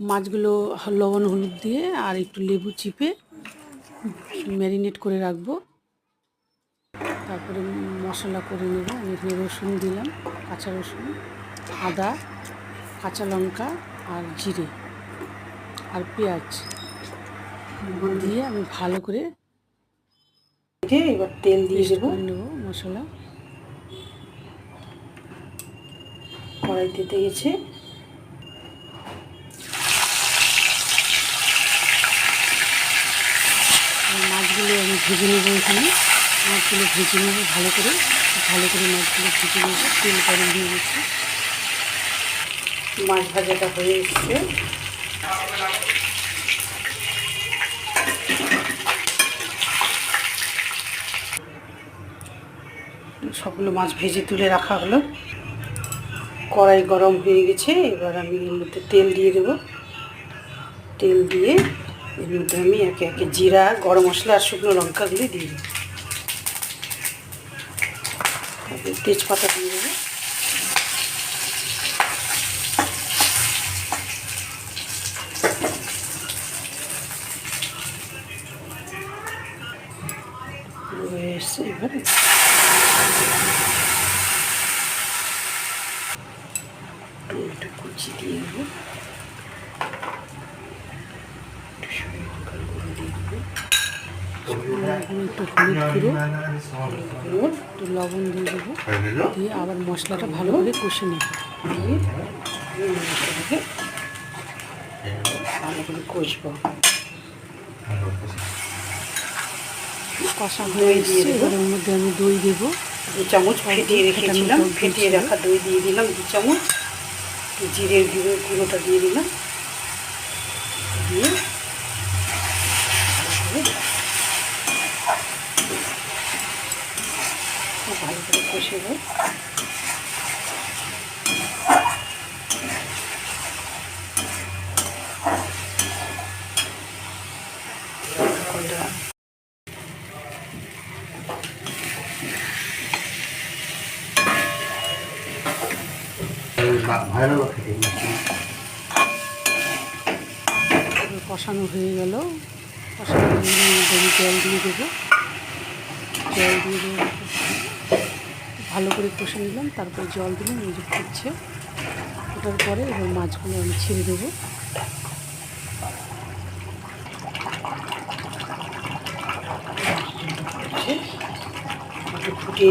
মাছগুলো লবণ হলুদ দিয়ে আর একটু লেবু চিপে ম্যারিনেট করে রাখবো। তারপরে মশলা করে নেব। আমি এখানে রসুন দিলাম, কাঁচা রসুন, আদা, কাঁচা লঙ্কা আর জিরে আর পেঁয়াজ দিয়ে আমি ভালো করে এবার তেল দিয়ে দেবো। নেব মশলা। কড়াইতে গেছে, মাছগুলো আমি ভেজে নেবো। এখানে মাছগুলো ভেজে নেবো ভালো করে মাছগুলো ভেজে নেবো। তেল গরম হয়ে গেছে, মাছ ভাজাটা হয়ে এসছে। সবগুলো মাছ ভেজে তুলে রাখা হলো। কড়াই গরম হয়ে গেছে, এবার আমি এর মধ্যে তেল দিয়ে দেবো। তেল দিয়ে এর মধ্যে আমি একে একে জিরা, গরম মশলা আর শুকনো লঙ্কাগুলি দিয়ে দেবো। তেজপাতা দিয়ে দেবো। এসছে এবারে একটু কুচি দিয়ে দেবো, একটু হলুদ গুঁড়ো, একটু লবণ দিয়ে দেবো। দিয়ে আবার মশলাটা ভালো করে কষে নেব। মশলাটাকে ভালো করে কষবো। কষা হয়ে এসছে, এবার ওর মধ্যে আমি দই দেবো। 2 চামচ ফেটিয়ে রেখেছিলাম, ফেটিয়ে রাখা দই দিয়ে দিলাম 2 চামচ। জিরের গুঁড়োটা দিয়ে দিলাম, দিয়ে ভালো করে কষে দেবো। কষানো হয়ে গেল। কষানো হয়ে গেলে আমি জল দিয়ে দেবো। জল দিয়ে দেবো, ভালো করে কষে নিলাম। তারপরে জল দিলাম, এই যে ফুটছে। ওটার পরে এবার মাছগুলো আমি ছেড়ে দেবো। ফুটিয়ে